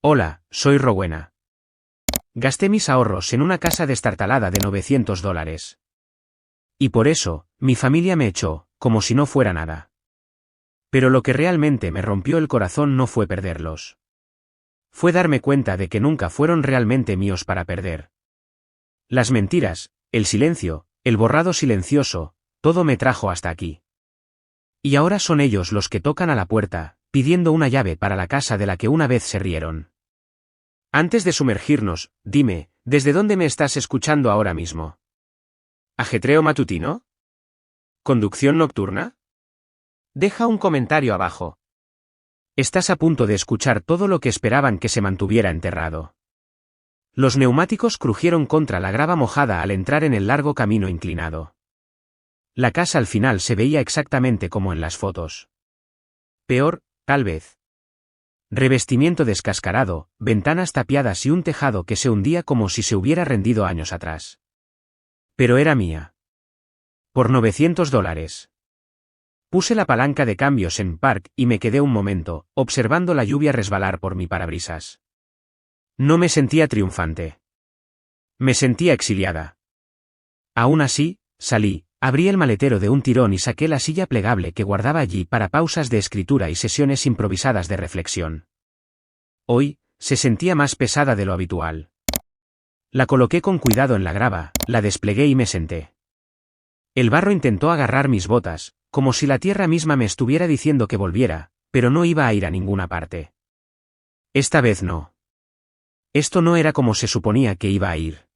Hola, soy Rowena. Gasté mis ahorros en una casa destartalada de $900. Y por eso, mi familia me echó, como si no fuera nada. Pero lo que realmente me rompió el corazón no fue perderlos. Fue darme cuenta de que nunca fueron realmente míos para perder. Las mentiras, el silencio, el borrado silencioso, todo me trajo hasta aquí. Y ahora son ellos los que tocan a la puerta, pidiendo una llave para la casa de la que una vez se rieron. Antes de sumergirnos, dime, ¿desde dónde me estás escuchando ahora mismo? ¿Ajetreo matutino? ¿Conducción nocturna? Deja un comentario abajo. Estás a punto de escuchar todo lo que esperaban que se mantuviera enterrado. Los neumáticos crujieron contra la grava mojada al entrar en el largo camino inclinado. La casa al final se veía exactamente como en las fotos. Peor, tal vez. Revestimiento descascarado, ventanas tapiadas y un tejado que se hundía como si se hubiera rendido años atrás. Pero era mía. Por $900. Puse la palanca de cambios en park y me quedé un momento, observando la lluvia resbalar por mi parabrisas. No me sentía triunfante. Me sentía exiliada. Aún así, salí, abrí el maletero de un tirón y saqué la silla plegable que guardaba allí para pausas de escritura y sesiones improvisadas de reflexión. Hoy, se sentía más pesada de lo habitual. La coloqué con cuidado en la grava, la desplegué y me senté. El barro intentó agarrar mis botas, como si la tierra misma me estuviera diciendo que volviera, pero no iba a ir a ninguna parte. Esta vez no. Esto no era como se suponía que iba a ir.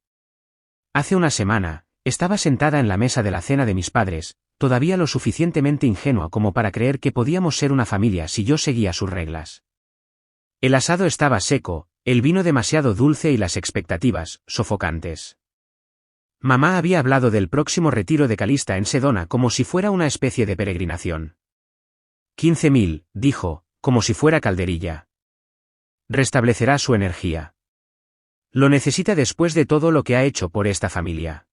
Hace una semana, estaba sentada en la mesa de la cena de mis padres, todavía lo suficientemente ingenua como para creer que podíamos ser una familia si yo seguía sus reglas. El asado estaba seco, el vino demasiado dulce y las expectativas, sofocantes. Mamá había hablado del próximo retiro de Calista en Sedona como si fuera una especie de peregrinación. 15.000, dijo, como si fuera calderilla. Restablecerá su energía. Lo necesita después de todo lo que ha hecho por esta familia.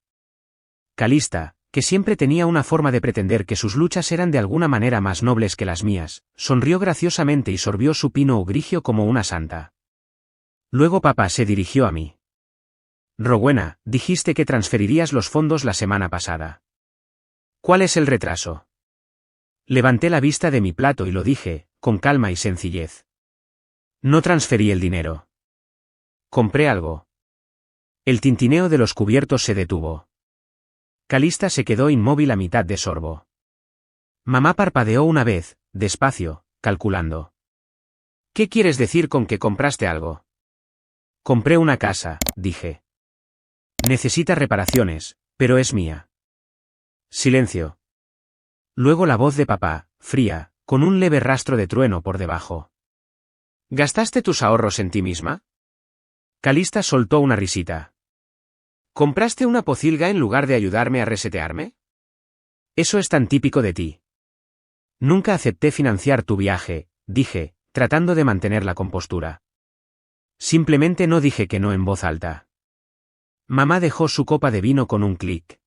Calista, que siempre tenía una forma de pretender que sus luchas eran de alguna manera más nobles que las mías, sonrió graciosamente y sorbió su pinot grigio como una santa. Luego papá se dirigió a mí. Rowena, dijiste que transferirías los fondos la semana pasada. ¿Cuál es el retraso? Levanté la vista de mi plato y lo dije, con calma y sencillez. No transferí el dinero. Compré algo. El tintineo de los cubiertos se detuvo. Calista se quedó inmóvil a mitad de sorbo. Mamá parpadeó una vez, despacio, calculando. ¿Qué quieres decir con que compraste algo? Compré una casa, dije. Necesita reparaciones, pero es mía. Silencio. Luego la voz de papá, fría, con un leve rastro de trueno por debajo. ¿Gastaste tus ahorros en ti misma? Calista soltó una risita. ¿Compraste una pocilga en lugar de ayudarme a resetearme? Eso es tan típico de ti. Nunca acepté financiar tu viaje, dije, tratando de mantener la compostura. Simplemente no dije que no en voz alta. Mamá dejó su copa de vino con un clic.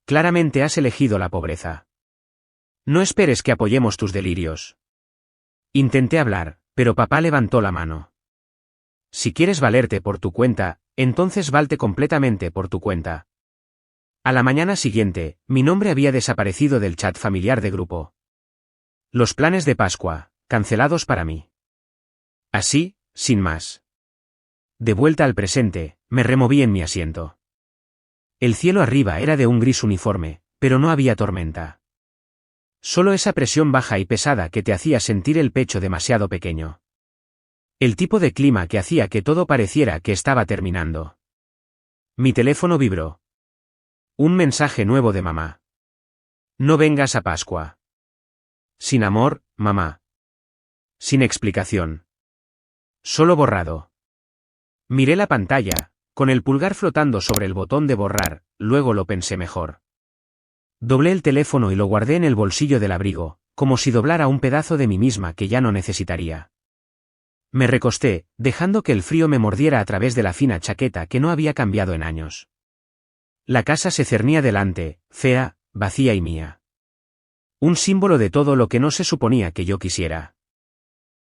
Claramente has elegido la pobreza. No esperes que apoyemos tus delirios. Intenté hablar, pero papá levantó la mano. Si quieres valerte por tu cuenta, entonces valte completamente por tu cuenta. A la mañana siguiente, mi nombre había desaparecido del chat familiar de grupo. Los planes de Pascua, cancelados para mí. Así, sin más. De vuelta al presente, me removí en mi asiento. El cielo arriba era de un gris uniforme, pero no había tormenta. Solo esa presión baja y pesada que te hacía sentir el pecho demasiado pequeño. El tipo de clima que hacía que todo pareciera que estaba terminando. Mi teléfono vibró. Un mensaje nuevo de mamá. No vengas a Pascua. Sin amor, mamá. Sin explicación. Solo borrado. Miré la pantalla, con el pulgar flotando sobre el botón de borrar, luego lo pensé mejor. Doblé el teléfono y lo guardé en el bolsillo del abrigo, como si doblara un pedazo de mí misma que ya no necesitaría. Me recosté, dejando que el frío me mordiera a través de la fina chaqueta que no había cambiado en años. La casa se cernía delante, fea, vacía y mía. Un símbolo de todo lo que no se suponía que yo quisiera.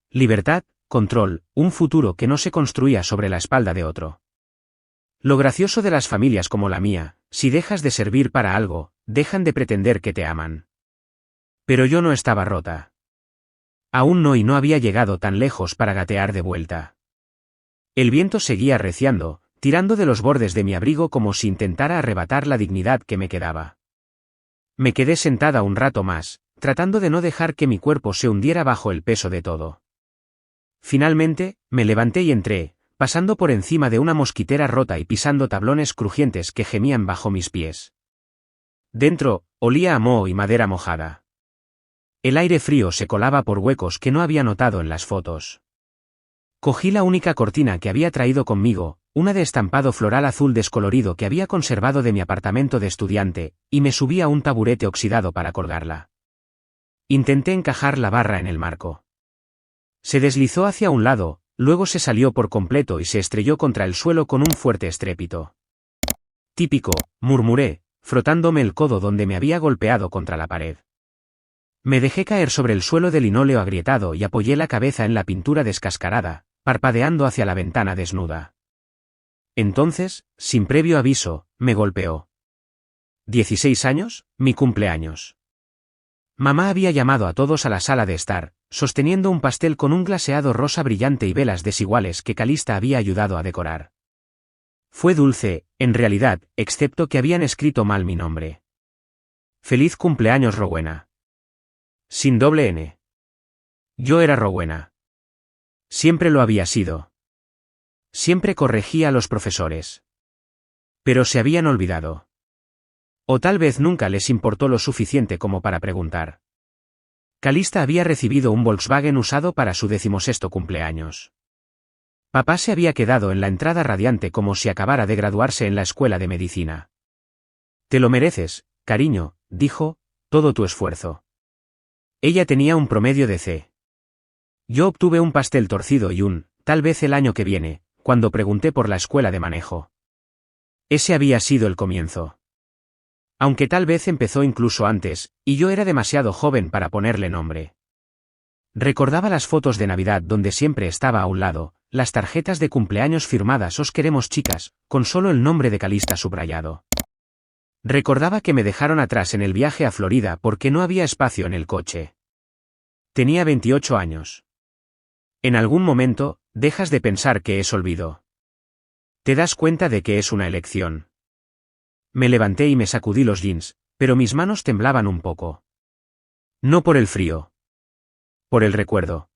Libertad, control, un futuro que no se construía sobre la espalda de otro. Lo gracioso de las familias como la mía, si dejas de servir para algo, dejan de pretender que te aman. Pero yo no estaba rota. Aún no, y no había llegado tan lejos para gatear de vuelta. El viento seguía arreciando, tirando de los bordes de mi abrigo como si intentara arrebatar la dignidad que me quedaba. Me quedé sentada un rato más, tratando de no dejar que mi cuerpo se hundiera bajo el peso de todo. Finalmente, me levanté y entré, pasando por encima de una mosquitera rota y pisando tablones crujientes que gemían bajo mis pies. Dentro, olía a moho y madera mojada. El aire frío se colaba por huecos que no había notado en las fotos. Cogí la única cortina que había traído conmigo, una de estampado floral azul descolorido que había conservado de mi apartamento de estudiante, y me subí a un taburete oxidado para colgarla. Intenté encajar la barra en el marco. Se deslizó hacia un lado, luego se salió por completo y se estrelló contra el suelo con un fuerte estrépito. Típico, murmuré, frotándome el codo donde me había golpeado contra la pared. Me dejé caer sobre el suelo de linóleo agrietado y apoyé la cabeza en la pintura descascarada, parpadeando hacia la ventana desnuda. Entonces, sin previo aviso, me golpeó. 16 años, mi cumpleaños. Mamá había llamado a todos a la sala de estar, sosteniendo un pastel con un glaseado rosa brillante y velas desiguales que Calista había ayudado a decorar. Fue dulce, en realidad, excepto que habían escrito mal mi nombre. Feliz cumpleaños, Rowena. Sin doble N. Yo era Rowena. Siempre lo había sido. Siempre corregía a los profesores. Pero se habían olvidado. O tal vez nunca les importó lo suficiente como para preguntar. Calista había recibido un Volkswagen usado para su 16º cumpleaños. Papá se había quedado en la entrada radiante como si acabara de graduarse en la escuela de medicina. Te lo mereces, cariño, dijo, todo tu esfuerzo. Ella tenía un promedio de C. Yo obtuve un pastel torcido y tal vez el año que viene, cuando pregunté por la escuela de manejo. Ese había sido el comienzo. Aunque tal vez empezó incluso antes, y yo era demasiado joven para ponerle nombre. Recordaba las fotos de Navidad donde siempre estaba a un lado, las tarjetas de cumpleaños firmadas "Os queremos chicas", con solo el nombre de Calista subrayado. Recordaba que me dejaron atrás en el viaje a Florida porque no había espacio en el coche. Tenía 28 años. En algún momento, dejas de pensar que es olvido. Te das cuenta de que es una elección. Me levanté y me sacudí los jeans, pero mis manos temblaban un poco. No por el frío. Por el recuerdo.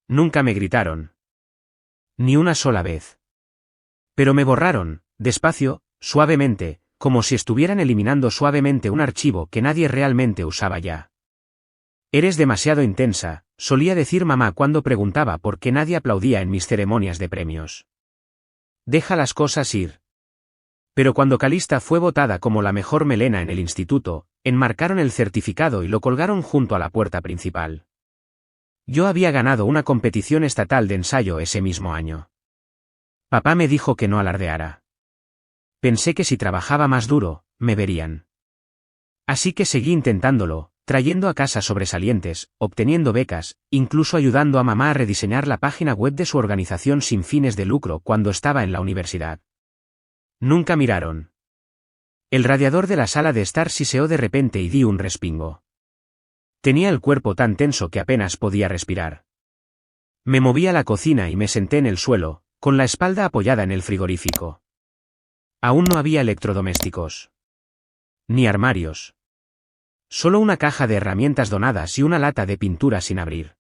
Nunca me gritaron. Ni una sola vez. Pero me borraron, despacio, suavemente, como si estuvieran eliminando suavemente un archivo que nadie realmente usaba ya. Eres demasiado intensa, solía decir mamá cuando preguntaba por qué nadie aplaudía en mis ceremonias de premios. Deja las cosas ir. Pero cuando Calista fue votada como la mejor melena en el instituto, enmarcaron el certificado y lo colgaron junto a la puerta principal. Yo había ganado una competición estatal de ensayo ese mismo año. Papá me dijo que no alardeara. Pensé que si trabajaba más duro, me verían. Así que seguí intentándolo, trayendo a casa sobresalientes, obteniendo becas, incluso ayudando a mamá a rediseñar la página web de su organización sin fines de lucro cuando estaba en la universidad. Nunca miraron. El radiador de la sala de estar siseó de repente y di un respingo. Tenía el cuerpo tan tenso que apenas podía respirar. Me moví a la cocina y me senté en el suelo, con la espalda apoyada en el frigorífico. Aún no había electrodomésticos. Ni armarios. Solo una caja de herramientas donadas y una lata de pintura sin abrir.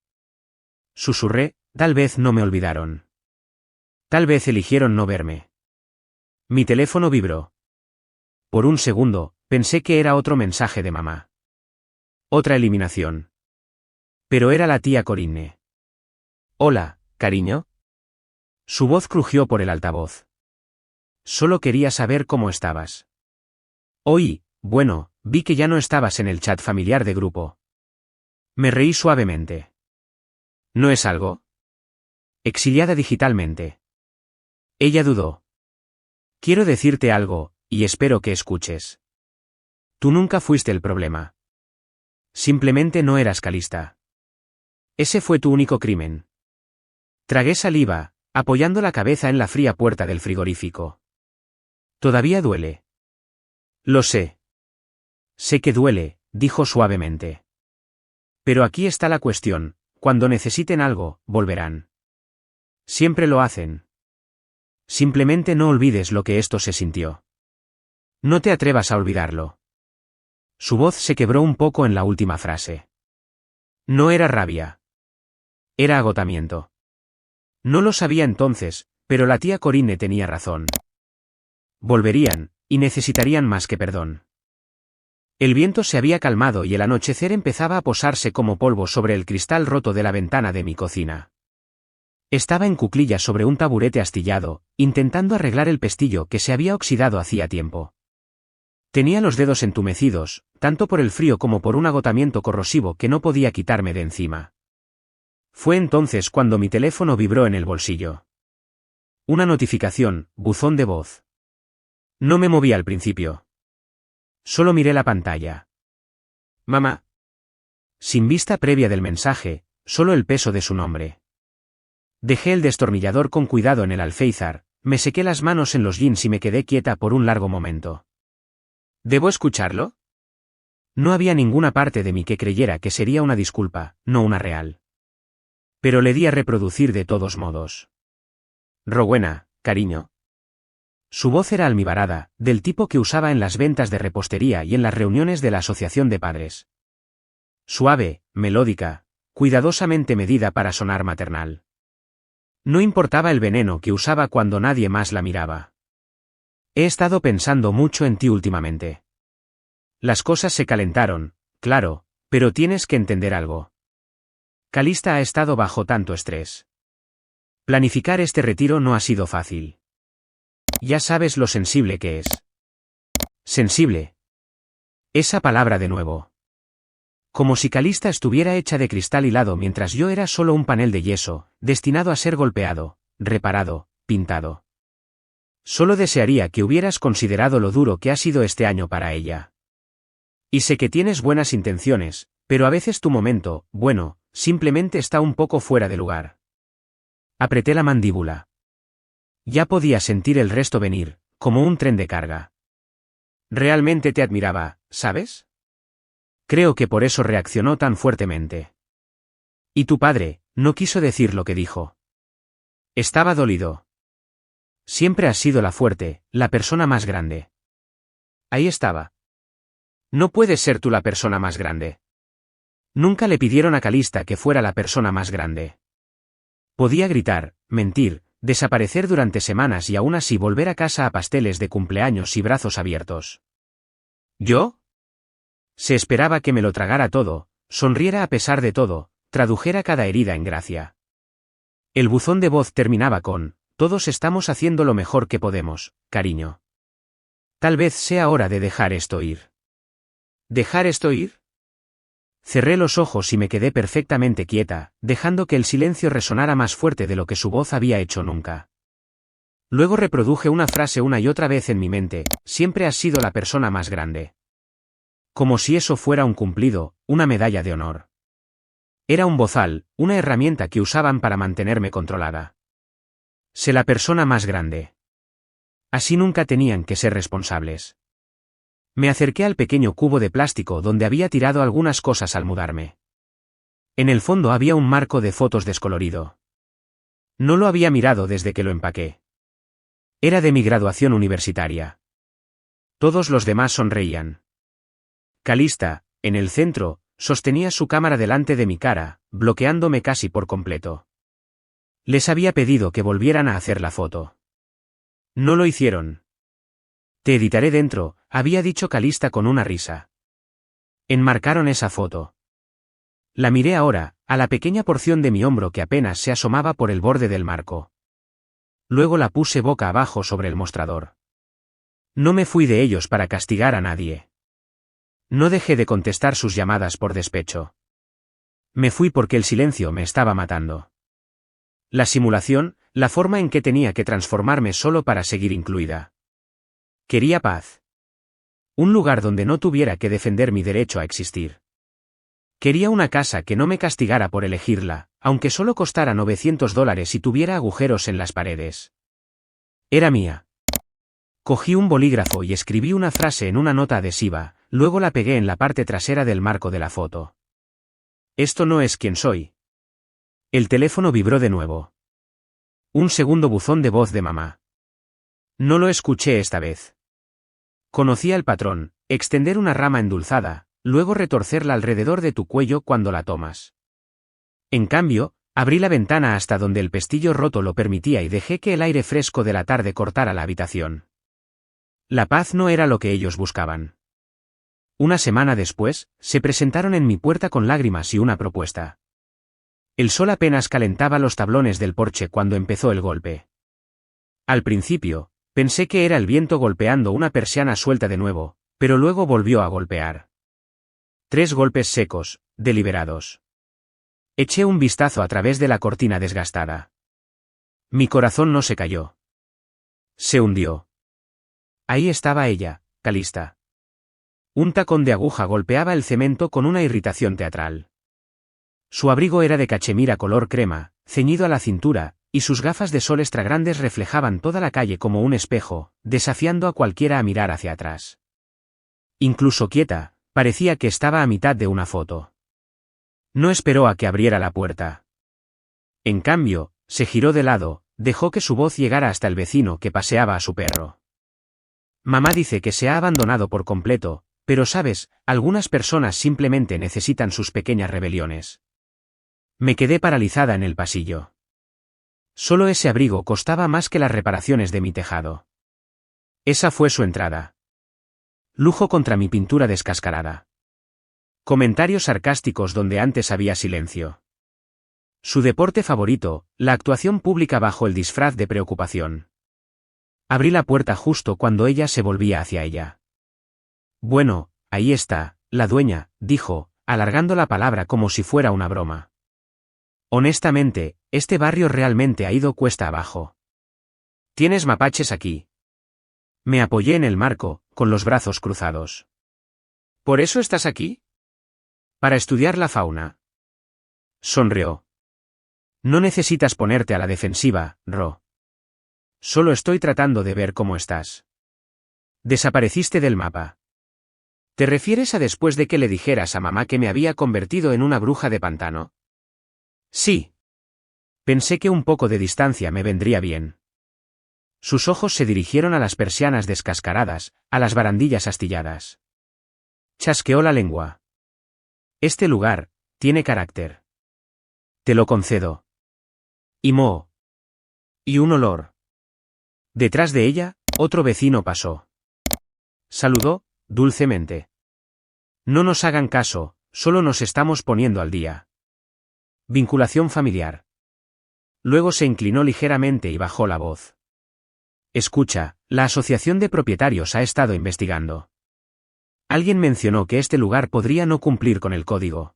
Susurré, tal vez no me olvidaron. Tal vez eligieron no verme. Mi teléfono vibró. Por un segundo, pensé que era otro mensaje de mamá. Otra eliminación. Pero era la tía Corinne. Hola, cariño. Su voz crujió por el altavoz. Solo quería saber cómo estabas. Hoy, bueno, vi que ya no estabas en el chat familiar de grupo. Me reí suavemente. ¿No es algo? Exiliada digitalmente. Ella dudó. Quiero decirte algo, y espero que escuches. Tú nunca fuiste el problema. Simplemente no eras Calista. Ese fue tu único crimen. Tragué saliva, apoyando la cabeza en la fría puerta del frigorífico. Todavía duele. Lo sé. Sé que duele, dijo suavemente. Pero aquí está la cuestión, cuando necesiten algo, volverán. Siempre lo hacen. Simplemente no olvides lo que esto se sintió. No te atrevas a olvidarlo. Su voz se quebró un poco en la última frase. No era rabia. Era agotamiento. No lo sabía entonces, pero la tía Corinne tenía razón. Volverían, y necesitarían más que perdón. El viento se había calmado y el anochecer empezaba a posarse como polvo sobre el cristal roto de la ventana de mi cocina. Estaba en cuclillas sobre un taburete astillado, intentando arreglar el pestillo que se había oxidado hacía tiempo. Tenía los dedos entumecidos, tanto por el frío como por un agotamiento corrosivo que no podía quitarme de encima. Fue entonces cuando mi teléfono vibró en el bolsillo. Una notificación, buzón de voz. No me moví al principio. Solo miré la pantalla. Mamá. Sin vista previa del mensaje, solo el peso de su nombre. Dejé el destornillador con cuidado en el alféizar, me sequé las manos en los jeans y me quedé quieta por un largo momento. ¿Debo escucharlo? No había ninguna parte de mí que creyera que sería una disculpa, no una real. Pero le di a reproducir de todos modos. Rowena, cariño. Su voz era almibarada, del tipo que usaba en las ventas de repostería y en las reuniones de la asociación de padres. Suave, melódica, cuidadosamente medida para sonar maternal. No importaba el veneno que usaba cuando nadie más la miraba. He estado pensando mucho en ti últimamente. Las cosas se calentaron, claro, pero tienes que entender algo. Calista ha estado bajo tanto estrés. Planificar este retiro no ha sido fácil. Ya sabes lo sensible que es. Sensible. Esa palabra de nuevo. Como si Calista estuviera hecha de cristal hilado mientras yo era solo un panel de yeso, destinado a ser golpeado, reparado, pintado. Solo desearía que hubieras considerado lo duro que ha sido este año para ella. Y sé que tienes buenas intenciones, pero a veces tu momento, bueno, simplemente está un poco fuera de lugar. Apreté la mandíbula. Ya podía sentir el resto venir, como un tren de carga. Realmente te admiraba, ¿sabes? Creo que por eso reaccionó tan fuertemente. Y tu padre, no quiso decir lo que dijo. Estaba dolido. Siempre has sido la fuerte, la persona más grande. Ahí estaba. No puedes ser tú la persona más grande. Nunca le pidieron a Calista que fuera la persona más grande. Podía gritar, mentir, desaparecer durante semanas y aún así volver a casa a pasteles de cumpleaños y brazos abiertos. ¿Yo? Se esperaba que me lo tragara todo, sonriera a pesar de todo, tradujera cada herida en gracia. El buzón de voz terminaba con: todos estamos haciendo lo mejor que podemos, cariño. Tal vez sea hora de dejar esto ir. ¿Dejar esto ir? Cerré los ojos y me quedé perfectamente quieta, dejando que el silencio resonara más fuerte de lo que su voz había hecho nunca. Luego reproduje una frase una y otra vez en mi mente: siempre has sido la persona más grande. Como si eso fuera un cumplido, una medalla de honor. Era un bozal, una herramienta que usaban para mantenerme controlada. Sé la persona más grande. Así nunca tenían que ser responsables. Me acerqué al pequeño cubo de plástico donde había tirado algunas cosas al mudarme. En el fondo había un marco de fotos descolorido. No lo había mirado desde que lo empaqué. Era de mi graduación universitaria. Todos los demás sonreían. Calista, en el centro, sostenía su cámara delante de mi cara, bloqueándome casi por completo. Les había pedido que volvieran a hacer la foto. No lo hicieron. Te editaré dentro, había dicho Calista con una risa. Enmarcaron esa foto. La miré ahora, a la pequeña porción de mi hombro que apenas se asomaba por el borde del marco. Luego la puse boca abajo sobre el mostrador. No me fui de ellos para castigar a nadie. No dejé de contestar sus llamadas por despecho. Me fui porque el silencio me estaba matando. La simulación, la forma en que tenía que transformarme solo para seguir incluida. Quería paz. Un lugar donde no tuviera que defender mi derecho a existir. Quería una casa que no me castigara por elegirla, aunque solo costara $900 y tuviera agujeros en las paredes. Era mía. Cogí un bolígrafo y escribí una frase en una nota adhesiva, luego la pegué en la parte trasera del marco de la foto. Esto no es quien soy. El teléfono vibró de nuevo. Un segundo buzón de voz de mamá. No lo escuché esta vez. Conocía el patrón: extender una rama endulzada, luego retorcerla alrededor de tu cuello cuando la tomas. En cambio, abrí la ventana hasta donde el pestillo roto lo permitía y dejé que el aire fresco de la tarde cortara la habitación. La paz no era lo que ellos buscaban. Una semana después, se presentaron en mi puerta con lágrimas y una propuesta. El sol apenas calentaba los tablones del porche cuando empezó el golpe. Al principio, pensé que era el viento golpeando una persiana suelta de nuevo, pero luego volvió a golpear. 3 golpes secos, deliberados. Eché un vistazo a través de la cortina desgastada. Mi corazón no se cayó. Se hundió. Ahí estaba ella, Calista. Un tacón de aguja golpeaba el cemento con una irritación teatral. Su abrigo era de cachemira color crema, ceñido a la cintura, y sus gafas de sol extra grandes reflejaban toda la calle como un espejo, desafiando a cualquiera a mirar hacia atrás. Incluso quieta, parecía que estaba a mitad de una foto. No esperó a que abriera la puerta. En cambio, se giró de lado, dejó que su voz llegara hasta el vecino que paseaba a su perro. Mamá dice que se ha abandonado por completo, pero sabes, algunas personas simplemente necesitan sus pequeñas rebeliones. Me quedé paralizada en el pasillo. Solo ese abrigo costaba más que las reparaciones de mi tejado. Esa fue su entrada. Lujo contra mi pintura descascarada. Comentarios sarcásticos donde antes había silencio. Su deporte favorito, la actuación pública bajo el disfraz de preocupación. Abrí la puerta justo cuando ella se volvía hacia ella. Bueno, ahí está, la dueña, dijo, alargando la palabra como si fuera una broma. Honestamente, este barrio realmente ha ido cuesta abajo. ¿Tienes mapaches aquí? Me apoyé en el marco, con los brazos cruzados. ¿Por eso estás aquí? Para estudiar la fauna. Sonrió. No necesitas ponerte a la defensiva, Ro. Solo estoy tratando de ver cómo estás. Desapareciste del mapa. ¿Te refieres a después de que le dijeras a mamá que me había convertido en una bruja de pantano? Sí. Pensé que un poco de distancia me vendría bien. Sus ojos se dirigieron a las persianas descascaradas, a las barandillas astilladas. Chasqueó la lengua. Este lugar tiene carácter. Te lo concedo. Y moho. Y un olor. Detrás de ella, otro vecino pasó. Saludó, dulcemente. No nos hagan caso, solo nos estamos poniendo al día. Vinculación familiar. Luego se inclinó ligeramente y bajó la voz. Escucha, la asociación de propietarios ha estado investigando. Alguien mencionó que este lugar podría no cumplir con el código.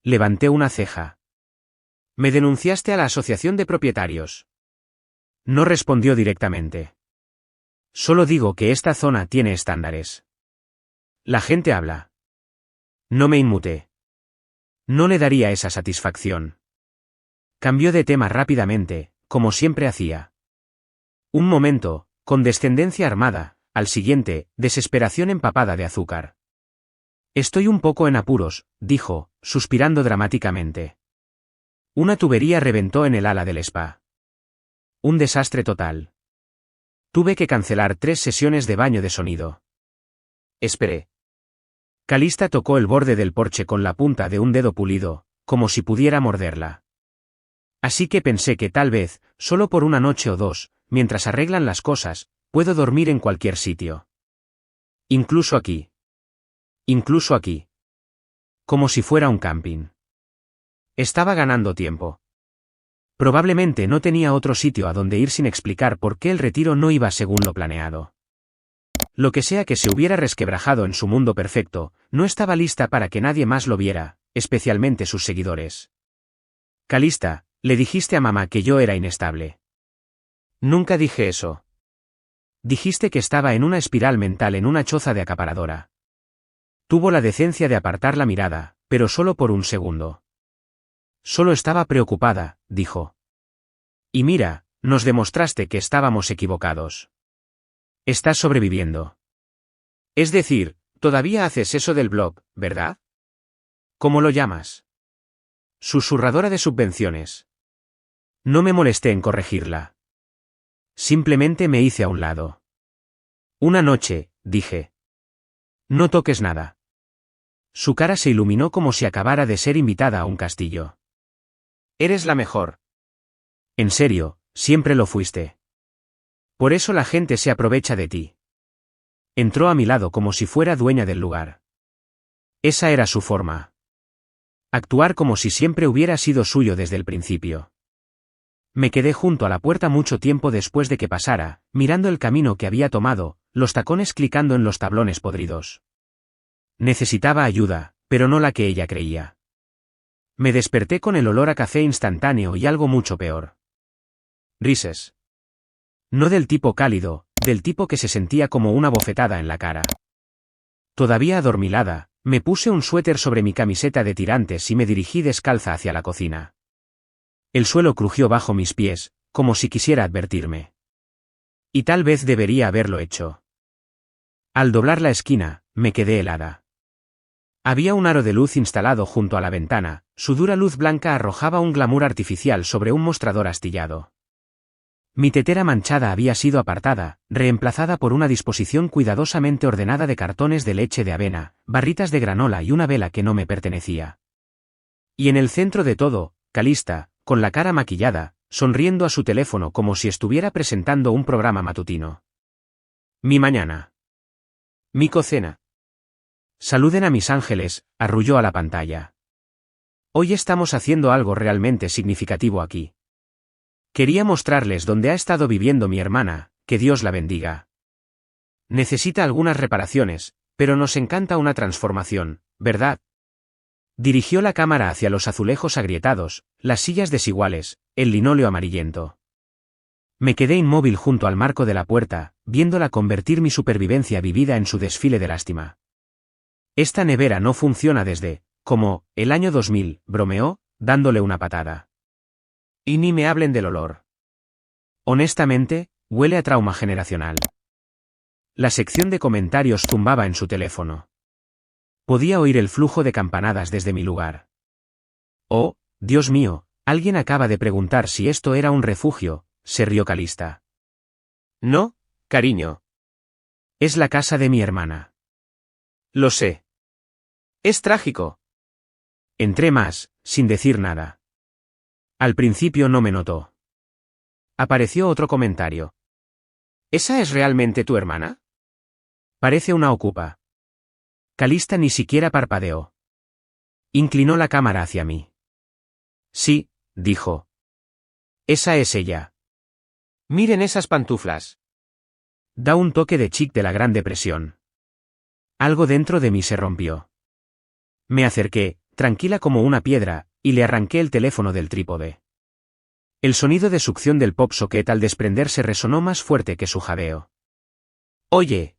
Levanté una ceja. ¿Me denunciaste a la asociación de propietarios? No respondió directamente. Solo digo que esta zona tiene estándares. La gente habla. No me inmuté. No le daría esa satisfacción. Cambió de tema rápidamente, como siempre hacía. Un momento, condescendencia armada, al siguiente, desesperación empapada de azúcar. Estoy un poco en apuros, dijo, suspirando dramáticamente. Una tubería reventó en el ala del spa. Un desastre total. Tuve que cancelar 3 sesiones de baño de sonido. Esperé. Calista tocó el borde del porche con la punta de un dedo pulido, como si pudiera morderla. Así que pensé que tal vez, solo por una noche o 2, mientras arreglan las cosas, puedo dormir en cualquier sitio. Incluso aquí. Incluso aquí. Como si fuera un camping. Estaba ganando tiempo. Probablemente no tenía otro sitio a donde ir sin explicar por qué el retiro no iba según lo planeado. Lo que sea que se hubiera resquebrajado en su mundo perfecto, no estaba lista para que nadie más lo viera, especialmente sus seguidores. Calista, le dijiste a mamá que yo era inestable. Nunca dije eso. Dijiste que estaba en una espiral mental en una choza de acaparadora. Tuvo la decencia de apartar la mirada, pero solo por un segundo. Solo estaba preocupada, dijo. Y mira, nos demostraste que estábamos equivocados. Estás sobreviviendo. Es decir, todavía haces eso del blog, ¿verdad? ¿Cómo lo llamas? Susurradora de subvenciones. No me molesté en corregirla. Simplemente me hice a un lado. Una noche, dije. No toques nada. Su cara se iluminó como si acabara de ser invitada a un castillo. Eres la mejor. En serio, siempre lo fuiste. Por eso la gente se aprovecha de ti. Entró a mi lado como si fuera dueña del lugar. Esa era su forma. Actuar como si siempre hubiera sido suyo desde el principio. Me quedé junto a la puerta mucho tiempo después de que pasara, mirando el camino que había tomado, los tacones clicando en los tablones podridos. Necesitaba ayuda, pero no la que ella creía. Me desperté con el olor a café instantáneo y algo mucho peor. Rises. No del tipo cálido, del tipo que se sentía como una bofetada en la cara. Todavía adormilada, me puse un suéter sobre mi camiseta de tirantes y me dirigí descalza hacia la cocina. El suelo crujió bajo mis pies, como si quisiera advertirme. Y tal vez debería haberlo hecho. Al doblar la esquina, me quedé helada. Había un aro de luz instalado junto a la ventana, su dura luz blanca arrojaba un glamour artificial sobre un mostrador astillado. Mi tetera manchada había sido apartada, reemplazada por una disposición cuidadosamente ordenada de cartones de leche de avena, barritas de granola y una vela que no me pertenecía. Y en el centro de todo, Calista, con la cara maquillada, sonriendo a su teléfono como si estuviera presentando un programa matutino. Mi mañana. Mi cocina. Saluden a mis ángeles, arrulló a la pantalla. Hoy estamos haciendo algo realmente significativo aquí. Quería mostrarles dónde ha estado viviendo mi hermana, que Dios la bendiga. Necesita algunas reparaciones, pero nos encanta una transformación, ¿verdad? Dirigió la cámara hacia los azulejos agrietados, las sillas desiguales, el linóleo amarillento. Me quedé inmóvil junto al marco de la puerta, viéndola convertir mi supervivencia vivida en su desfile de lástima. Esta nevera no funciona desde, como, el año 2000, bromeó, dándole una patada. Y ni me hablen del olor. Honestamente, huele a trauma generacional. La sección de comentarios zumbaba en su teléfono. Podía oír el flujo de campanadas desde mi lugar. Oh, Dios mío, alguien acaba de preguntar si esto era un refugio, se rió Calista. No, cariño. Es la casa de mi hermana. Lo sé. Es trágico. Entré más, sin decir nada. Al principio no me notó. Apareció otro comentario. ¿Esa es realmente tu hermana? Parece una ocupa. Calista ni siquiera parpadeó. Inclinó la cámara hacia mí. Sí, dijo. Esa es ella. Miren esas pantuflas. Da un toque de chic de la Gran Depresión. Algo dentro de mí se rompió. Me acerqué, tranquila como una piedra, y le arranqué el teléfono del trípode. El sonido de succión del pop socket al desprenderse resonó más fuerte que su jadeo. Oye.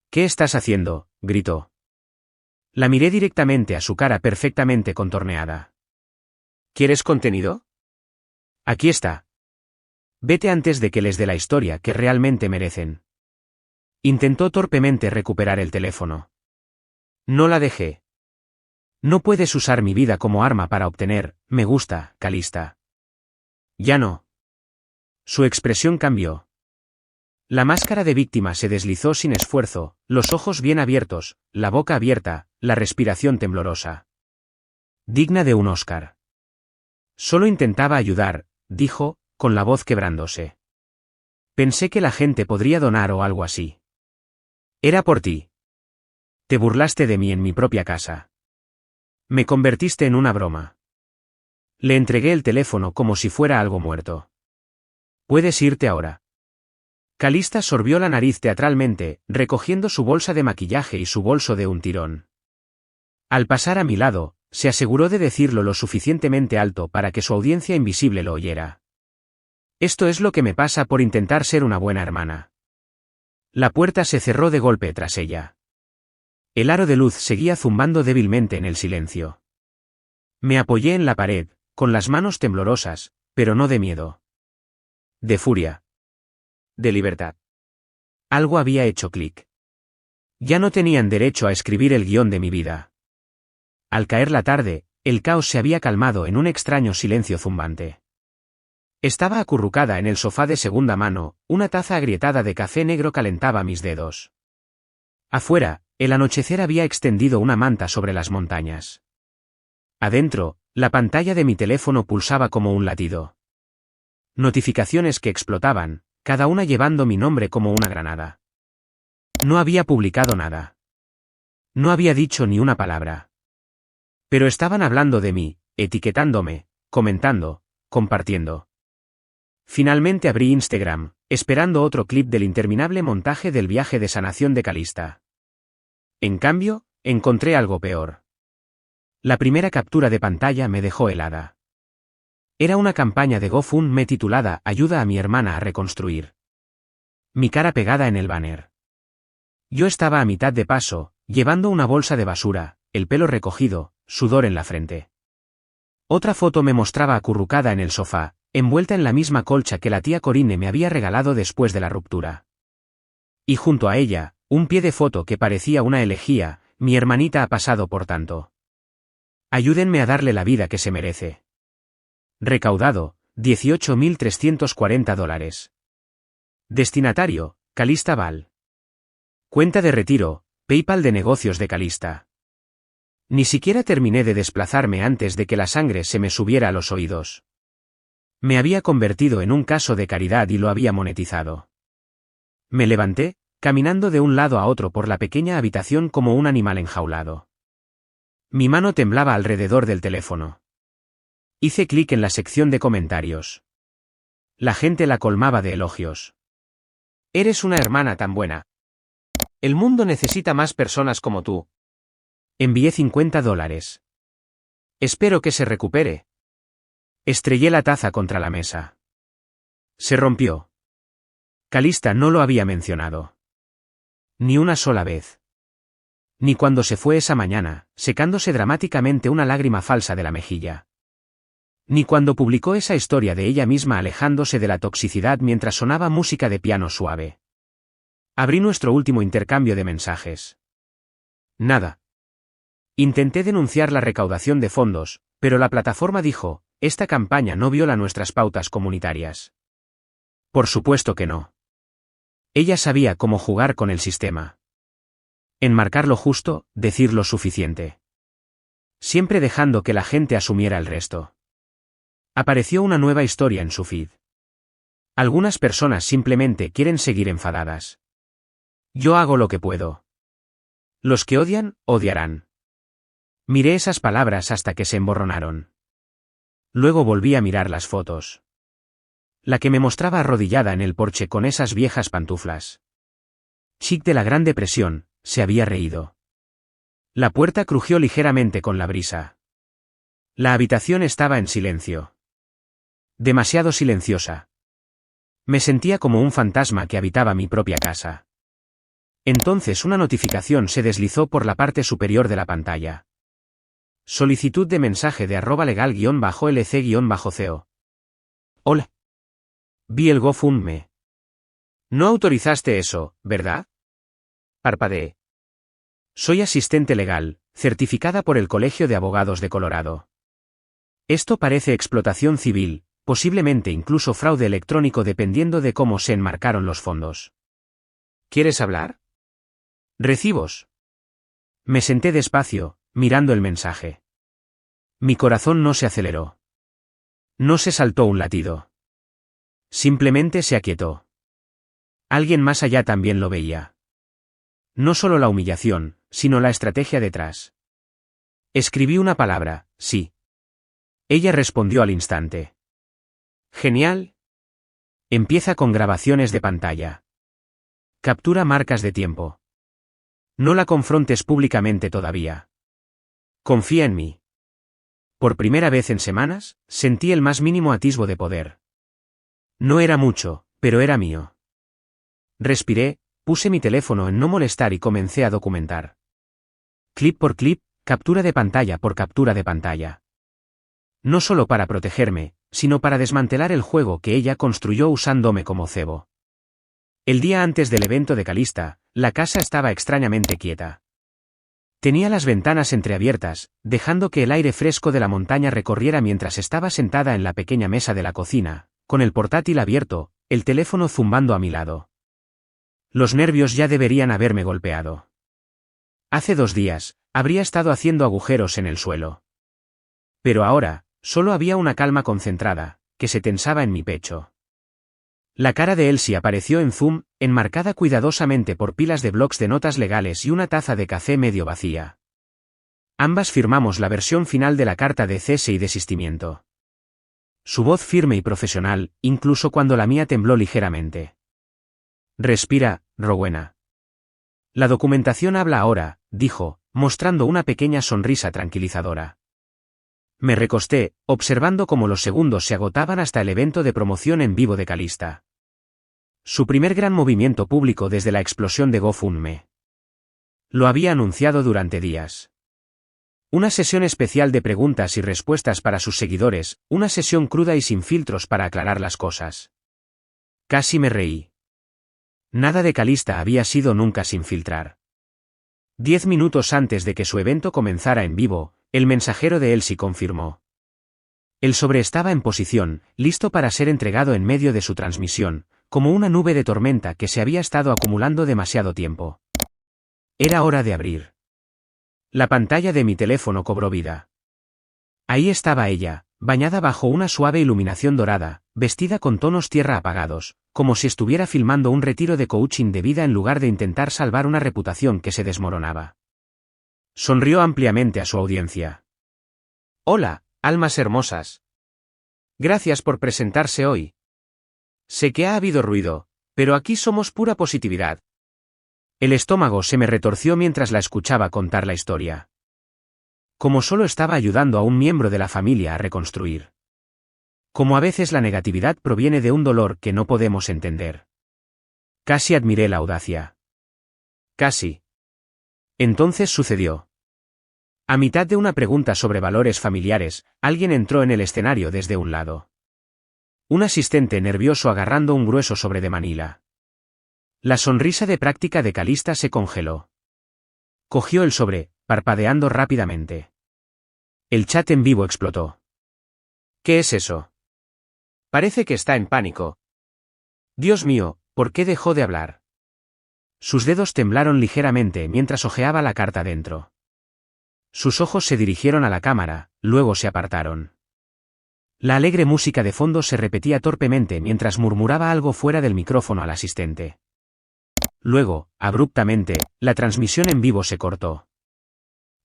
¿Qué estás haciendo?, gritó. La miré directamente a su cara perfectamente contorneada. ¿Quieres contenido? Aquí está. Vete antes de que les dé la historia que realmente merecen. Intentó torpemente recuperar el teléfono. No la dejé. No puedes usar mi vida como arma para obtener, me gusta, Calista. Ya no. Su expresión cambió. La máscara de víctima se deslizó sin esfuerzo, los ojos bien abiertos, la boca abierta, la respiración temblorosa. Digna de un Oscar. Solo intentaba ayudar, dijo, con la voz quebrándose. Pensé que la gente podría donar o algo así. Era por ti. Te burlaste de mí en mi propia casa. Me convertiste en una broma. Le entregué el teléfono como si fuera algo muerto. Puedes irte ahora. Calista sorbió la nariz teatralmente, recogiendo su bolsa de maquillaje y su bolso de un tirón. Al pasar a mi lado, se aseguró de decirlo lo suficientemente alto para que su audiencia invisible lo oyera. Esto es lo que me pasa por intentar ser una buena hermana. La puerta se cerró de golpe tras ella. El aro de luz seguía zumbando débilmente en el silencio. Me apoyé en la pared, con las manos temblorosas, pero no de miedo. De furia. De libertad. Algo había hecho clic. Ya no tenían derecho a escribir el guión de mi vida. Al caer la tarde, el caos se había calmado en un extraño silencio zumbante. Estaba acurrucada en el sofá de segunda mano, una taza agrietada de café negro calentaba mis dedos. Afuera, el anochecer había extendido una manta sobre las montañas. Adentro, la pantalla de mi teléfono pulsaba como un latido. Notificaciones que explotaban, cada una llevando mi nombre como una granada. No había publicado nada. No había dicho ni una palabra. Pero estaban hablando de mí, etiquetándome, comentando, compartiendo. Finalmente abrí Instagram, esperando otro clip del interminable montaje del viaje de sanación de Calista. En cambio, encontré algo peor. La primera captura de pantalla me dejó helada. Era una campaña de GoFundMe titulada Ayuda a mi hermana a reconstruir. Mi cara pegada en el banner. Yo estaba a mitad de paso, llevando una bolsa de basura, el pelo recogido, sudor en la frente. Otra foto me mostraba acurrucada en el sofá, envuelta en la misma colcha que la tía Corinne me había regalado después de la ruptura. Y junto a ella, un pie de foto que parecía una elegía, mi hermanita ha pasado por tanto. Ayúdenme a darle la vida que se merece. Recaudado, $18.340. Destinatario, Calista Val. Cuenta de retiro, PayPal de negocios de Calista. Ni siquiera terminé de desplazarme antes de que la sangre se me subiera a los oídos. Me había convertido en un caso de caridad y lo había monetizado. Me levanté, caminando de un lado a otro por la pequeña habitación como un animal enjaulado. Mi mano temblaba alrededor del teléfono. Hice clic en la sección de comentarios. La gente la colmaba de elogios. Eres una hermana tan buena. El mundo necesita más personas como tú. Envié $50. Espero que se recupere. Estrellé la taza contra la mesa. Se rompió. Calista no lo había mencionado. Ni una sola vez. Ni cuando se fue esa mañana, secándose dramáticamente una lágrima falsa de la mejilla. Ni cuando publicó esa historia de ella misma alejándose de la toxicidad mientras sonaba música de piano suave. Abrí nuestro último intercambio de mensajes. Nada. Intenté denunciar la recaudación de fondos, pero la plataforma dijo, esta campaña no viola nuestras pautas comunitarias. Por supuesto que no. Ella sabía cómo jugar con el sistema. Enmarcar lo justo, decir lo suficiente. Siempre dejando que la gente asumiera el resto. Apareció una nueva historia en su feed. Algunas personas simplemente quieren seguir enfadadas. Yo hago lo que puedo. Los que odian, odiarán. Miré esas palabras hasta que se emborronaron. Luego volví a mirar las fotos. La que me mostraba arrodillada en el porche con esas viejas pantuflas. Chic de la Gran Depresión, se había reído. La puerta crujió ligeramente con la brisa. La habitación estaba en silencio. Demasiado silenciosa. Me sentía como un fantasma que habitaba mi propia casa. Entonces una notificación se deslizó por la parte superior de la pantalla. Solicitud de mensaje de @legal_lc_co. Hola. Vi el GoFundMe. No autorizaste eso, ¿verdad? Parpadeé. Soy asistente legal, certificada por el Colegio de Abogados de Colorado. Esto parece explotación civil, posiblemente incluso fraude electrónico dependiendo de cómo se enmarcaron los fondos. ¿Quieres hablar? Recibos. Me senté despacio, mirando el mensaje. Mi corazón no se aceleró. No se saltó un latido. Simplemente se aquietó. Alguien más allá también lo veía. No solo la humillación, sino la estrategia detrás. Escribí una palabra, sí. Ella respondió al instante. Genial. Empieza con grabaciones de pantalla. Captura marcas de tiempo. No la confrontes públicamente todavía. Confía en mí. Por primera vez en semanas, sentí el más mínimo atisbo de poder. No era mucho, pero era mío. Respiré, puse mi teléfono en no molestar y comencé a documentar. Clip por clip, captura de pantalla por captura de pantalla. No solo para protegerme, sino para desmantelar el juego que ella construyó usándome como cebo. El día antes del evento de Calista, la casa estaba extrañamente quieta. Tenía las ventanas entreabiertas, dejando que el aire fresco de la montaña recorriera mientras estaba sentada en la pequeña mesa de la cocina, con el portátil abierto, el teléfono zumbando a mi lado. Los nervios ya deberían haberme golpeado. Hace 2 días, habría estado haciendo agujeros en el suelo. Pero ahora, solo había una calma concentrada, que se tensaba en mi pecho. La cara de Elsie apareció en zoom, enmarcada cuidadosamente por pilas de blocs de notas legales y una taza de café medio vacía. Ambas firmamos la versión final de la carta de cese y desistimiento. Su voz firme y profesional, incluso cuando la mía tembló ligeramente. Respira, Rowena. La documentación habla ahora, dijo, mostrando una pequeña sonrisa tranquilizadora. Me recosté, observando cómo los segundos se agotaban hasta el evento de promoción en vivo de Calista. Su primer gran movimiento público desde la explosión de GoFundMe. Lo había anunciado durante días. Una sesión especial de preguntas y respuestas para sus seguidores, una sesión cruda y sin filtros para aclarar las cosas. Casi me reí. Nada de Calista había sido nunca sin filtrar. 10 minutos antes de que su evento comenzara en vivo, el mensajero de Elsie confirmó. El sobre estaba en posición, listo para ser entregado en medio de su transmisión, como una nube de tormenta que se había estado acumulando demasiado tiempo. Era hora de abrir. La pantalla de mi teléfono cobró vida. Ahí estaba ella, bañada bajo una suave iluminación dorada, vestida con tonos tierra apagados, como si estuviera filmando un retiro de coaching de vida en lugar de intentar salvar una reputación que se desmoronaba. Sonrió ampliamente a su audiencia. Hola, almas hermosas. Gracias por presentarse hoy. Sé que ha habido ruido, pero aquí somos pura positividad. El estómago se me retorció mientras la escuchaba contar la historia. Como solo estaba ayudando a un miembro de la familia a reconstruir. Como a veces la negatividad proviene de un dolor que no podemos entender. Casi admiré la audacia. Casi. Entonces sucedió. A mitad de una pregunta sobre valores familiares, alguien entró en el escenario desde un lado. Un asistente nervioso agarrando un grueso sobre de Manila. La sonrisa de práctica de Calista se congeló. Cogió el sobre, parpadeando rápidamente. El chat en vivo explotó. ¿Qué es eso? Parece que está en pánico. Dios mío, ¿por qué dejó de hablar? Sus dedos temblaron ligeramente mientras hojeaba la carta dentro. Sus ojos se dirigieron a la cámara, luego se apartaron. La alegre música de fondo se repetía torpemente mientras murmuraba algo fuera del micrófono al asistente. Luego, abruptamente, la transmisión en vivo se cortó.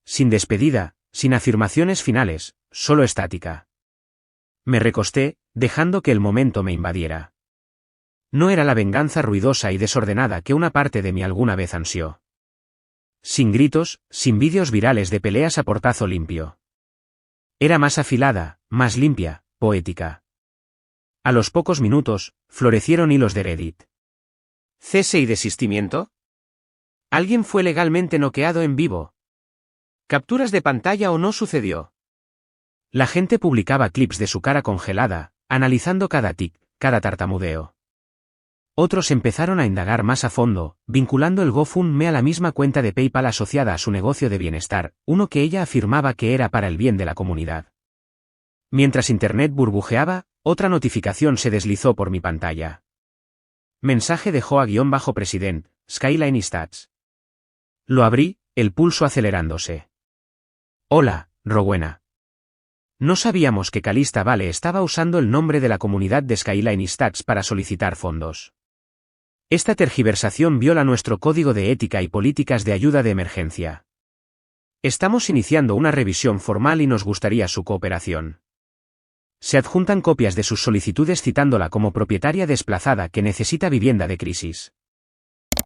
Sin despedida, sin afirmaciones finales, solo estática. Me recosté, dejando que el momento me invadiera. No era la venganza ruidosa y desordenada que una parte de mí alguna vez ansió. Sin gritos, sin vídeos virales de peleas a portazo limpio. Era más afilada, más limpia, poética. A los pocos minutos, florecieron hilos de Reddit. ¿Cese y desistimiento? ¿Alguien fue legalmente noqueado en vivo? ¿Capturas de pantalla o no sucedió? La gente publicaba clips de su cara congelada, analizando cada tic, cada tartamudeo. Otros empezaron a indagar más a fondo, vinculando el GoFundMe a la misma cuenta de PayPal asociada a su negocio de bienestar, uno que ella afirmaba que era para el bien de la comunidad. Mientras Internet burbujeaba, otra notificación se deslizó por mi pantalla. Mensaje de Joa-President, Skyline Stats. Lo abrí, el pulso acelerándose. Hola, Rowena. No sabíamos que Calista Vale estaba usando el nombre de la comunidad de Skyline Stats para solicitar fondos. Esta tergiversación viola nuestro código de ética y políticas de ayuda de emergencia. Estamos iniciando una revisión formal y nos gustaría su cooperación. Se adjuntan copias de sus solicitudes citándola como propietaria desplazada que necesita vivienda de crisis.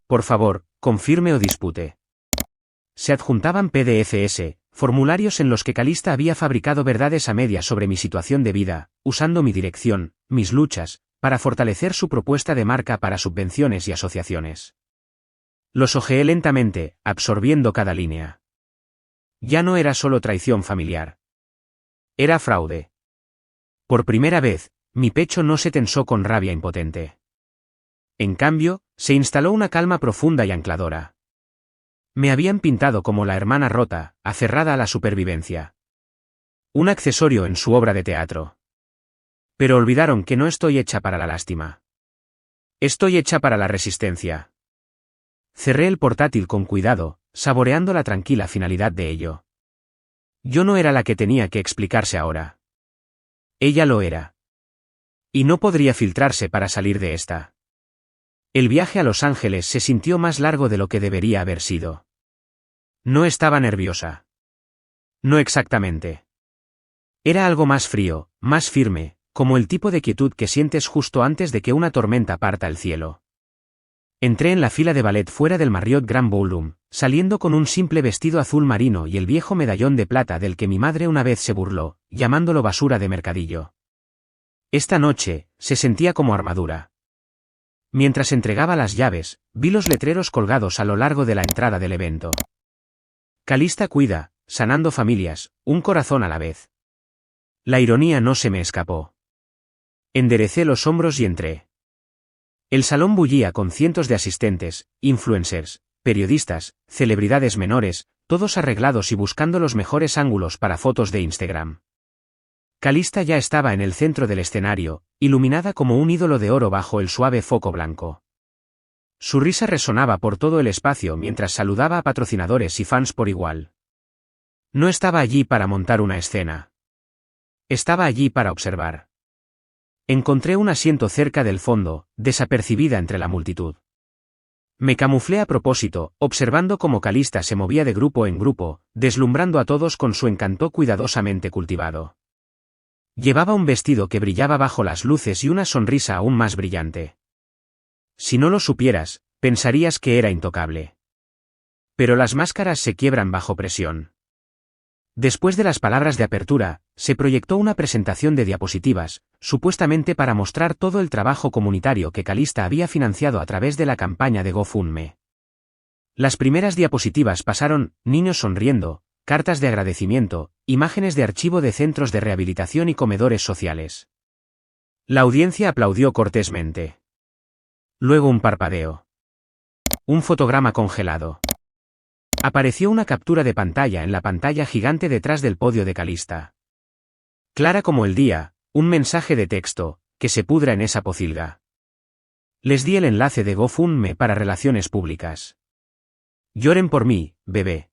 Por favor, confirme o dispute. Se adjuntaban PDFs, formularios en los que Calista había fabricado verdades a medias sobre mi situación de vida, usando mi dirección, mis luchas, para fortalecer su propuesta de marca para subvenciones y asociaciones. Los hojeé lentamente, absorbiendo cada línea. Ya no era solo traición familiar. Era fraude. Por primera vez, mi pecho no se tensó con rabia impotente. En cambio, se instaló una calma profunda y ancladora. Me habían pintado como la hermana rota, aferrada a la supervivencia. Un accesorio en su obra de teatro. Pero olvidaron que no estoy hecha para la lástima. Estoy hecha para la resistencia. Cerré el portátil con cuidado, saboreando la tranquila finalidad de ello. Yo no era la que tenía que explicarse ahora. Ella lo era. Y no podría filtrarse para salir de esta. El viaje a Los Ángeles se sintió más largo de lo que debería haber sido. No estaba nerviosa. No exactamente. Era algo más frío, más firme, como el tipo de quietud que sientes justo antes de que una tormenta parta el cielo. Entré en la fila de ballet fuera del Marriott Grand Ballroom, saliendo con un simple vestido azul marino y el viejo medallón de plata del que mi madre una vez se burló, llamándolo basura de mercadillo. Esta noche, se sentía como armadura. Mientras entregaba las llaves, vi los letreros colgados a lo largo de la entrada del evento. Calista cuida, sanando familias, un corazón a la vez. La ironía no se me escapó. Enderecé los hombros y entré. El salón bullía con cientos de asistentes, influencers, periodistas, celebridades menores, todos arreglados y buscando los mejores ángulos para fotos de Instagram. Calista ya estaba en el centro del escenario, iluminada como un ídolo de oro bajo el suave foco blanco. Su risa resonaba por todo el espacio mientras saludaba a patrocinadores y fans por igual. No estaba allí para montar una escena. Estaba allí para observar. Encontré un asiento cerca del fondo, desapercibida entre la multitud. Me camuflé a propósito, observando cómo Calista se movía de grupo en grupo, deslumbrando a todos con su encanto cuidadosamente cultivado. Llevaba un vestido que brillaba bajo las luces y una sonrisa aún más brillante. Si no lo supieras, pensarías que era intocable. Pero las máscaras se quiebran bajo presión. Después de las palabras de apertura, se proyectó una presentación de diapositivas, supuestamente para mostrar todo el trabajo comunitario que Calista había financiado a través de la campaña de GoFundMe. Las primeras diapositivas pasaron, niños sonriendo, cartas de agradecimiento, imágenes de archivo de centros de rehabilitación y comedores sociales. La audiencia aplaudió cortésmente. Luego un parpadeo. Un fotograma congelado. Apareció una captura de pantalla en la pantalla gigante detrás del podio de Calista. Clara como el día, un mensaje de texto, que se pudra en esa pocilga. Les di el enlace de GoFundMe para relaciones públicas. Lloren por mí, bebé.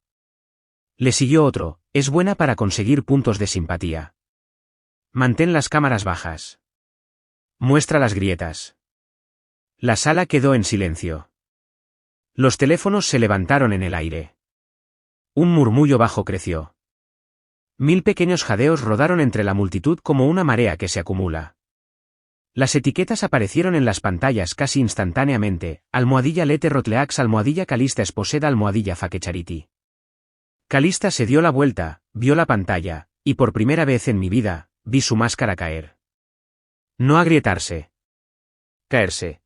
Le siguió otro, es buena para conseguir puntos de simpatía. Mantén las cámaras bajas. Muestra las grietas. La sala quedó en silencio. Los teléfonos se levantaron en el aire. Un murmullo bajo creció. 1000 pequeños jadeos rodaron entre la multitud como una marea que se acumula. Las etiquetas aparecieron en las pantallas casi instantáneamente, almohadilla Lete Rotleax, almohadilla Calista Esposeda, almohadilla Fake Charity. Calista se dio la vuelta, vio la pantalla, y por primera vez en mi vida, vi su máscara caer. No agrietarse. Caerse.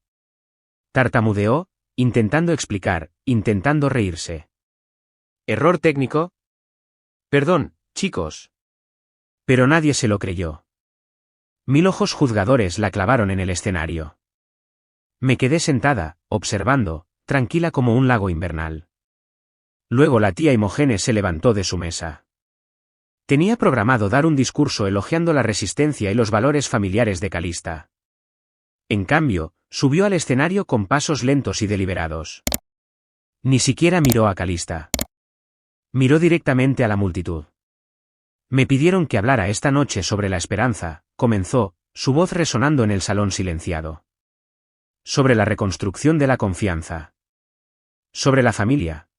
Tartamudeó, intentando explicar, intentando reírse. ¿Error técnico? Perdón, chicos. Pero nadie se lo creyó. 1000 ojos juzgadores la clavaron en el escenario. Me quedé sentada, observando, tranquila como un lago invernal. Luego la tía Imogenes se levantó de su mesa. Tenía programado dar un discurso elogiando la resistencia y los valores familiares de Calista. En cambio, subió al escenario con pasos lentos y deliberados. Ni siquiera miró a Calista. Miró directamente a la multitud. Me pidieron que hablara esta noche sobre la esperanza, comenzó, su voz resonando en el salón silenciado. Sobre la reconstrucción de la confianza. Sobre la familia.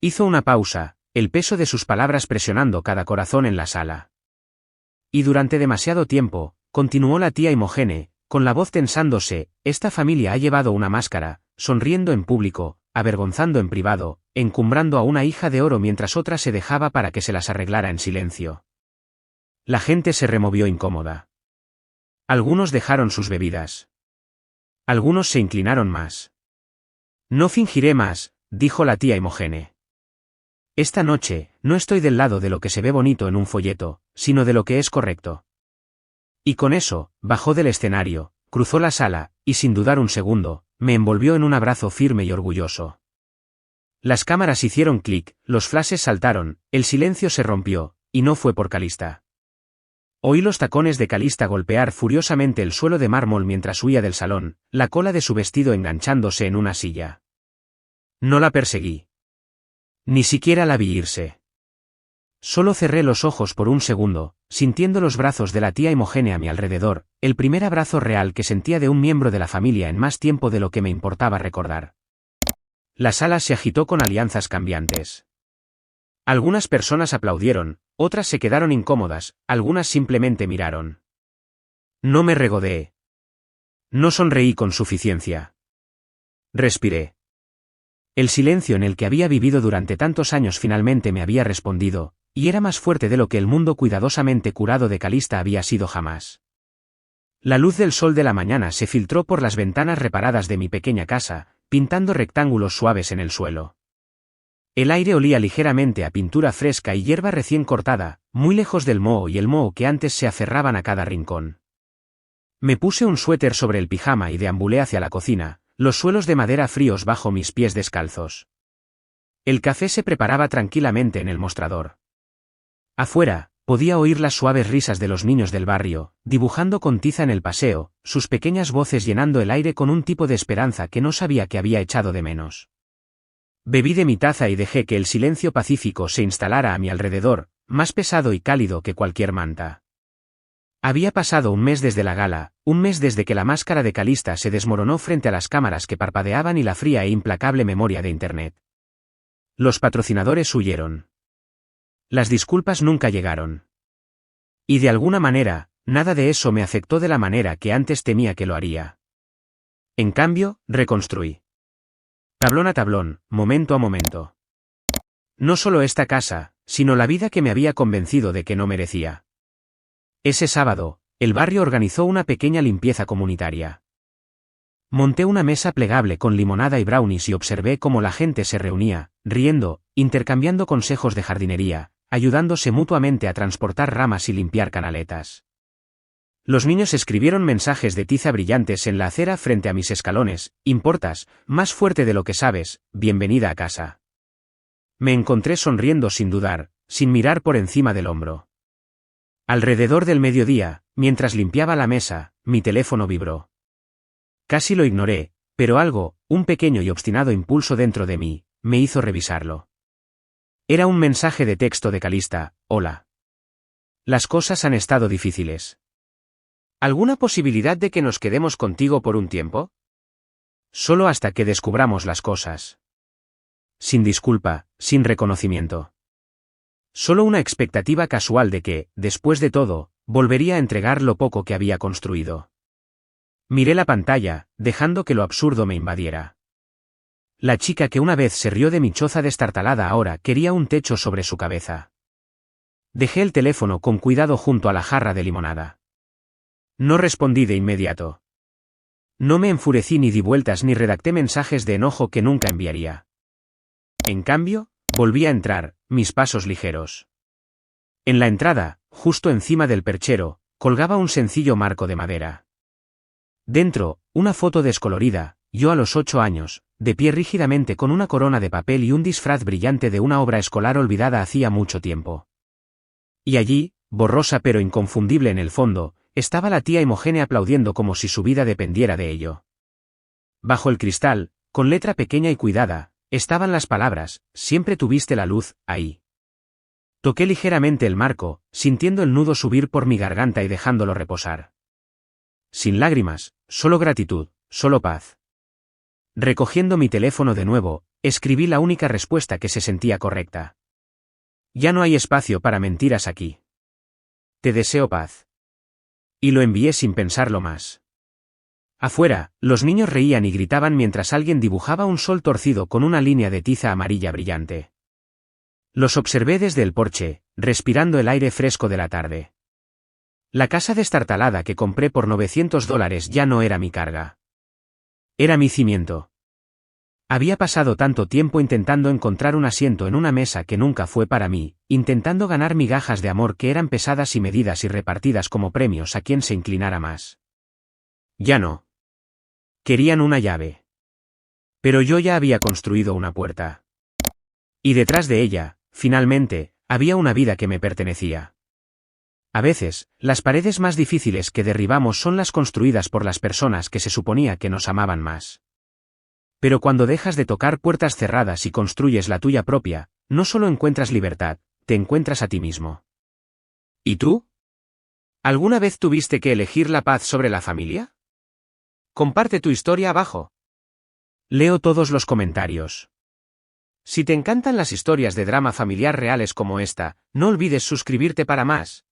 Hizo una pausa, el peso de sus palabras presionando cada corazón en la sala. Y durante demasiado tiempo, continuó la tía Imogene, con la voz tensándose, esta familia ha llevado una máscara, sonriendo en público, avergonzando en privado, encumbrando a una hija de oro mientras otra se dejaba para que se las arreglara en silencio. La gente se removió incómoda. Algunos dejaron sus bebidas. Algunos se inclinaron más. No fingiré más, dijo la tía Imogene. Esta noche, no estoy del lado de lo que se ve bonito en un folleto, sino de lo que es correcto. Y con eso, bajó del escenario, cruzó la sala, y sin dudar un segundo, me envolvió en un abrazo firme y orgulloso. Las cámaras hicieron clic, los flashes saltaron, el silencio se rompió, y no fue por Calista. Oí los tacones de Calista golpear furiosamente el suelo de mármol mientras huía del salón, la cola de su vestido enganchándose en una silla. No la perseguí. Ni siquiera la vi irse. Solo cerré los ojos por un segundo, sintiendo los brazos de la tía Imogene a mi alrededor, el primer abrazo real que sentía de un miembro de la familia en más tiempo de lo que me importaba recordar. La sala se agitó con alianzas cambiantes. Algunas personas aplaudieron, otras se quedaron incómodas, algunas simplemente miraron. No me regodeé. No sonreí con suficiencia. Respiré. El silencio en el que había vivido durante tantos años finalmente me había respondido, y era más fuerte de lo que el mundo cuidadosamente curado de Calista había sido jamás. La luz del sol de la mañana se filtró por las ventanas reparadas de mi pequeña casa, pintando rectángulos suaves en el suelo. El aire olía ligeramente a pintura fresca y hierba recién cortada, muy lejos del moho y el moho que antes se aferraban a cada rincón. Me puse un suéter sobre el pijama y deambulé hacia la cocina, los suelos de madera fríos bajo mis pies descalzos. El café se preparaba tranquilamente en el mostrador. Afuera, podía oír las suaves risas de los niños del barrio, dibujando con tiza en el paseo, sus pequeñas voces llenando el aire con un tipo de esperanza que no sabía que había echado de menos. Bebí de mi taza y dejé que el silencio pacífico se instalara a mi alrededor, más pesado y cálido que cualquier manta. Había pasado un mes desde la gala, un mes desde que la máscara de Calista se desmoronó frente a las cámaras que parpadeaban y la fría e implacable memoria de Internet. Los patrocinadores huyeron. Las disculpas nunca llegaron. Y de alguna manera, nada de eso me afectó de la manera que antes temía que lo haría. En cambio, reconstruí. Tablón a tablón, momento a momento. No solo esta casa, sino la vida que me había convencido de que no merecía. Ese sábado, el barrio organizó una pequeña limpieza comunitaria. Monté una mesa plegable con limonada y brownies y observé cómo la gente se reunía, riendo, intercambiando consejos de jardinería, ayudándose mutuamente a transportar ramas y limpiar canaletas. Los niños escribieron mensajes de tiza brillantes en la acera frente a mis escalones: importas, más fuerte de lo que sabes, bienvenida a casa. Me encontré sonriendo sin dudar, sin mirar por encima del hombro. Alrededor del mediodía, mientras limpiaba la mesa, mi teléfono vibró. Casi lo ignoré, pero algo, un pequeño y obstinado impulso dentro de mí, me hizo revisarlo. Era un mensaje de texto de Calista: hola. Las cosas han estado difíciles. ¿Alguna posibilidad de que nos quedemos contigo por un tiempo? Solo hasta que descubramos las cosas. Sin disculpa, sin reconocimiento. Solo una expectativa casual de que, después de todo, volvería a entregar lo poco que había construido. Miré la pantalla, dejando que lo absurdo me invadiera. La chica que una vez se rió de mi choza destartalada ahora quería un techo sobre su cabeza. Dejé el teléfono con cuidado junto a la jarra de limonada. No respondí de inmediato. No me enfurecí ni di vueltas ni redacté mensajes de enojo que nunca enviaría. En cambio, volví a entrar, mis pasos ligeros. En la entrada, justo encima del perchero, colgaba un sencillo marco de madera. Dentro, una foto descolorida, yo a los 8 años, de pie rígidamente con una corona de papel y un disfraz brillante de una obra escolar olvidada hacía mucho tiempo. Y allí, borrosa pero inconfundible en el fondo, estaba la tía Imogene aplaudiendo como si su vida dependiera de ello. Bajo el cristal, con letra pequeña y cuidada, estaban las palabras: siempre tuviste la luz, ahí. Toqué ligeramente el marco, sintiendo el nudo subir por mi garganta y dejándolo reposar. Sin lágrimas, solo gratitud, solo paz. Recogiendo mi teléfono de nuevo, escribí la única respuesta que se sentía correcta. Ya no hay espacio para mentiras aquí. Te deseo paz. Y lo envié sin pensarlo más. Afuera, los niños reían y gritaban mientras alguien dibujaba un sol torcido con una línea de tiza amarilla brillante. Los observé desde el porche, respirando el aire fresco de la tarde. La casa destartalada que compré por $900 ya no era mi carga. Era mi cimiento. Había pasado tanto tiempo intentando encontrar un asiento en una mesa que nunca fue para mí, intentando ganar migajas de amor que eran pesadas y medidas y repartidas como premios a quien se inclinara más. Ya no. Querían una llave. Pero yo ya había construido una puerta. Y detrás de ella, finalmente, había una vida que me pertenecía. A veces, las paredes más difíciles que derribamos son las construidas por las personas que se suponía que nos amaban más. Pero cuando dejas de tocar puertas cerradas y construyes la tuya propia, no solo encuentras libertad, te encuentras a ti mismo. ¿Y tú? ¿Alguna vez tuviste que elegir la paz sobre la familia? Comparte tu historia abajo. Leo todos los comentarios. Si te encantan las historias de drama familiar reales como esta, no olvides suscribirte para más.